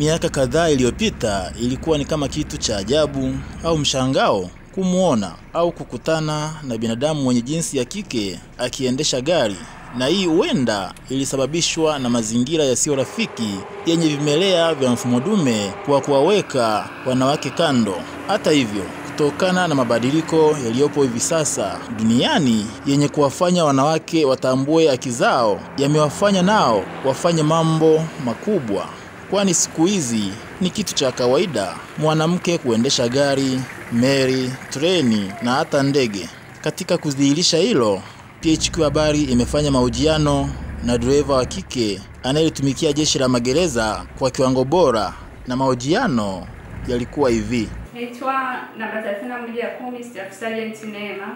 Miaka kadhaa iliyopita ilikuwa ni kama kitu cha ajabu au mshangao kumuona au kukutana na binadamu mwenye jinsi ya kike akiendesha gari, na hii huenda ilisababishwa na mazingira yasiyo rafiki yenye vimelea vya mfumo dume kwa kuwaweka wanawake kando. Hata hivyo, kutokana na mabadiliko yaliyopo hivi sasa duniani yenye kuwafanya wanawake watambue haki zao, yamewafanya nao wafanye mambo makubwa. Kwani siku hizi ni kitu cha kawaida mwanamke kuendesha gari, meli, treni na hata ndege. Katika kudhihirisha hilo, PHQ Habari imefanya mahojiano na dereva wa kike anayetumikia jeshi la magereza kwa kiwango bora, na mahojiano yalikuwa hivi. Naitwa namba 3110 Staff Sergeant Neema.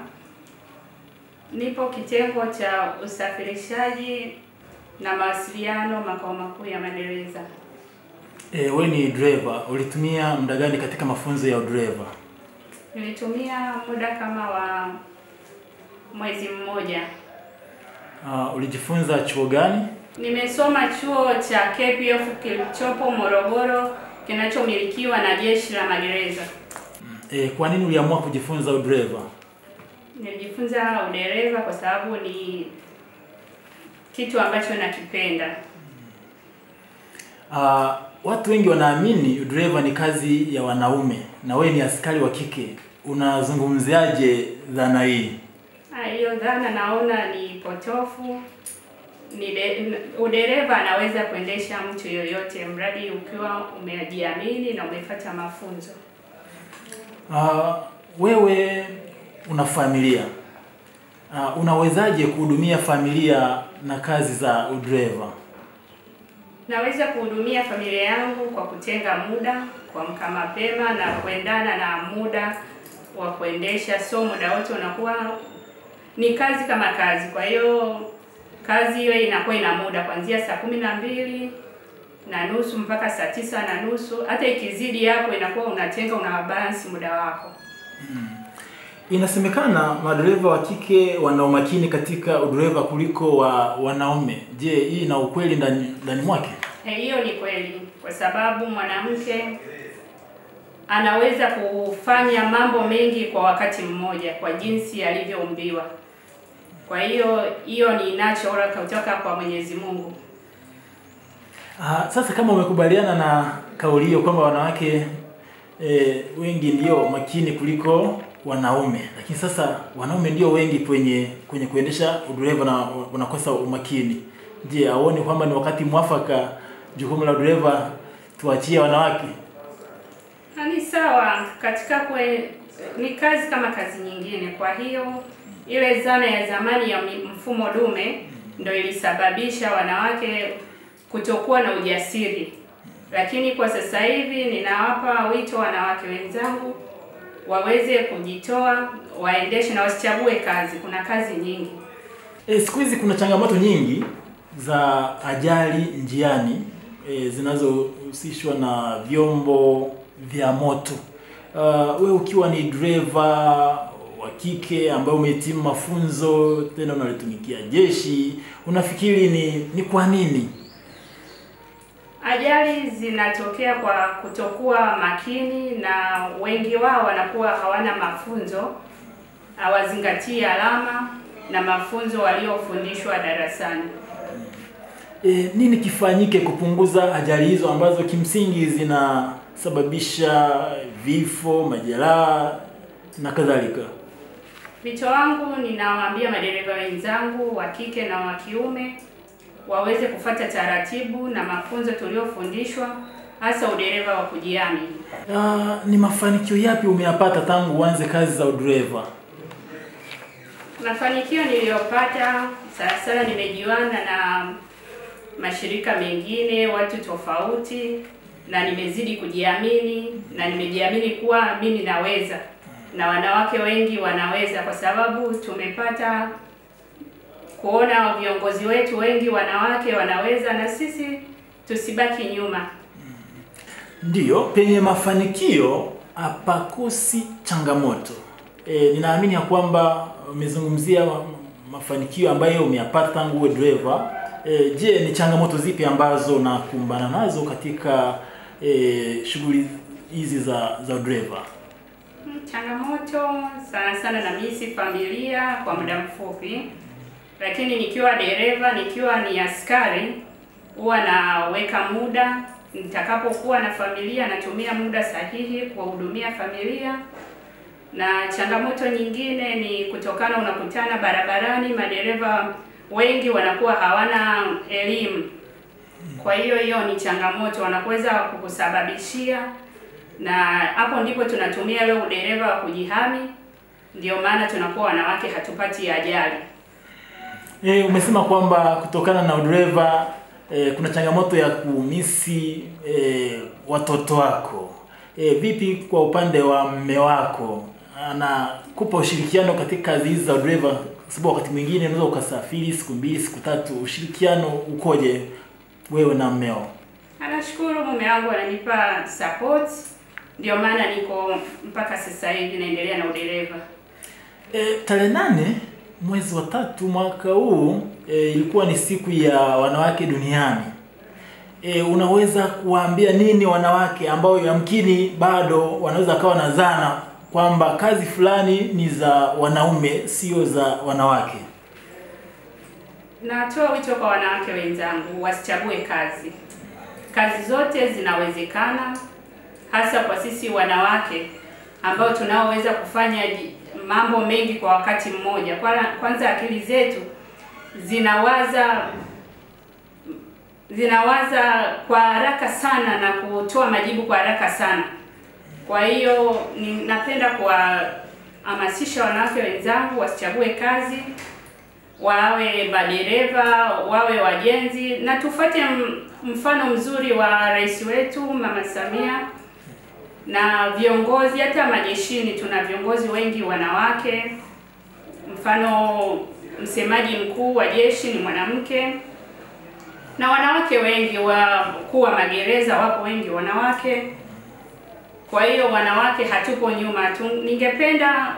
Nipo kitengo cha usafirishaji na mawasiliano makao makuu ya magereza. Wewe ni driver, ulitumia muda gani katika mafunzo ya driver? Nilitumia muda kama wa mwezi mmoja. Ulijifunza chuo gani? Nimesoma chuo cha KPF kilichopo Morogoro kinachomilikiwa na jeshi la magereza. Kwa nini uliamua kujifunza udriver? Nilijifunza udereva kwa sababu ni kitu ambacho nakipenda. Watu wengi wanaamini udriver ni kazi ya wanaume na wewe ni askari wa kike. Unazungumziaje dhana hii? Hiyo dhana naona ni potofu. Udereva anaweza kuendesha mtu yoyote mradi ukiwa umejiamini na umefuata mafunzo. Wewe una familia. Unawezaje kuhudumia familia na kazi za udriver? Naweza kuhudumia familia yangu kwa kutenga muda, kuamka mapema na kuendana na muda wa kuendesha. So muda wote unakuwa ni kazi kama kazi. Kwa hiyo kazi hiyo inakuwa ina muda kuanzia saa 12:30 mpaka saa 9:30. Hata ikizidi hapo inakuwa unatenga, una balance muda wako. Inasemekana madereva wa kike wana umakini katika udriver kuliko wanaume. Je, hii ina ukweli ndani mwake? Hiyo ni kweli, kwa sababu mwanamke anaweza kufanya mambo mengi kwa wakati mmoja kwa jinsi alivyoumbiwa. Kwa hiyo ni natural kutoka kwa Mwenyezi Mungu. Sasa kama umekubaliana na kauli hiyo kwamba wanawake wengi ndio makini kuliko wanaume, lakini sasa wanaume ndio wengi kwenye kuendesha udriver na wanakosa umakini. Je, aone kwamba ni wakati mwafaka jukumu la udriver tuachie wanawake? Ni sawa, katika ni kazi kama kazi nyingine. Kwa hiyo ile zana ya zamani ya mfumo dume ndio ilisababisha wanawake kutokuwa na ujasiri. Lakini kwa sasa hivi ninawapa wito wanawake wenzangu waweze kujitoa, waendeshe na wasichague kazi. Kuna kazi nyingi. Siku hizi kuna changamoto nyingi za ajali njiani zinazohusishwa na vyombo vya moto. Wewe ukiwa ni driver wa kike ambaye umehitimu mafunzo tena unalitumikia jeshi, unafikiri ni kwa nini ajali zinatokea? Kwa kutokuwa makini, na wengi wao wanakuwa hawana mafunzo, hawazingatii alama na mafunzo waliofundishwa darasani. Nini kifanyike kupunguza ajali hizo ambazo kimsingi zinasababisha vifo, majeraha na kadhalika? Wito wangu ninawaambia madereva wenzangu wa kike na wa kiume waweze kufuata taratibu na mafunzo tuliofundishwa, hasa udereva wa kujiamini. Ni mafanikio yapi umeyapata tangu uanze kazi za udriver? Mafanikio niliyopata sana nimejiunga na mashirika mengine, watu tofauti, na nimezidi kujiamini na nimejiamini kuwa mimi naweza, na wanawake wengi wanaweza, kwa sababu tumepata kuona viongozi wetu wengi wanawake wanaweza, na sisi tusibaki nyuma. Ndiyo, penye mafanikio hapakosi changamoto. Ninaamini ya kwamba umezungumzia mafanikio ambayo umeyapata tangu uwe driver. Je, ni changamoto zipi ambazo unakumbana nazo katika shughuli hizi za driver? Changamoto sana na misi familia kwa muda mfupi, lakini nikiwa dereva, nikiwa ni askari, huwa naweka muda. Nitakapokuwa na familia natumia muda sahihi kuwahudumia familia. Na changamoto nyingine ni kutokana, unakutana barabarani, madereva wengi wanakuwa hawana elimu. Kwa hiyo ni changamoto, wanaweza kukusababishia, na hapo ndipo tunatumia leo udereva wa kujihami. Ndio maana tunakuwa wanawake hatupati ajali. Umesema kwamba kutokana na udereva kuna changamoto ya kumisi watoto wako. Vipi kwa upande wa mume wako? Anakupa ushirikiano katika kazi hizi za udereva? Sababu wakati mwingine unaweza ukasafiri siku 2 siku 3, ushirikiano ukoje wewe na mmeo? Anashukuru, mume wangu ananipa support, ndio maana niko mpaka sasa hivi naendelea na udereva. Tarehe 8 mwezi wa 3 mwaka huu ilikuwa ni siku ya wanawake duniani. Unaweza kuwaambia nini wanawake ambao yamkini bado wanaweza kawa na dhana kwamba kazi fulani ni za wanaume sio za wanawake? Natoa wito kwa wanawake wenzangu wasichague kazi. Kazi zote zinawezekana, hasa kwa sisi wanawake ambao tunaoweza kufanya mambo mengi kwa wakati mmoja. Kwanza akili zetu zinawaza kwa haraka sana na kutoa majibu kwa haraka sana. Kwa hiyo ninapenda kuwahamasisha wanawake wenzangu wasichague kazi, wawe madereva, wawe wajenzi, na tufuate mfano mzuri wa rais wetu Mama Samia na viongozi. Hata majeshini tuna viongozi wengi wanawake. Mfano, msemaji mkuu wa jeshi ni mwanamke, na wanawake wengi wakuu wa magereza wapo wengi wanawake. Kwa hiyo wanawake hatupo nyuma tu. Ningependa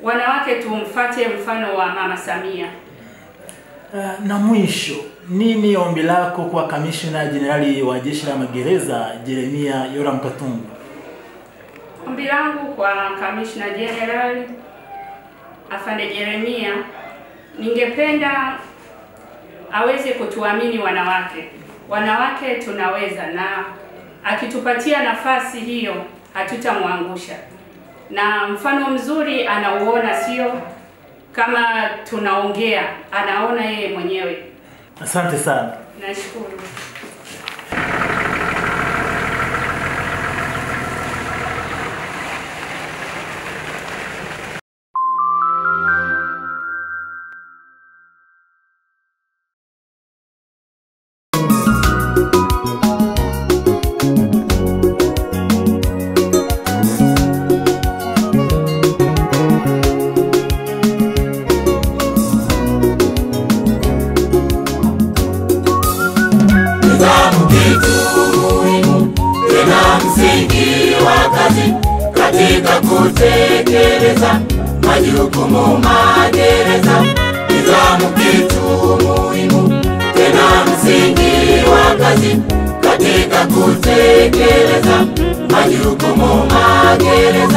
wanawake tumfuate mfano wa Mama Samia. Na mwisho, nini ombi lako kwa Kamishna Jenerali wa Jeshi la Magereza Jeremia Yoram Katumbi? Ombi langu kwa Kamishna Jenerali Afande Jeremia, ningependa aweze kutuamini wanawake. Wanawake tunaweza, na akitupatia nafasi hiyo hatutamwangusha. Na mfano mzuri anauona, sio kama tunaongea, anaona yeye mwenyewe. Asante sana. Nashukuru. Katika kutekeleza majukumu magereza, nidhamu kitu muhimu tena msingi wa kazi. Katika kutekeleza majukumu magereza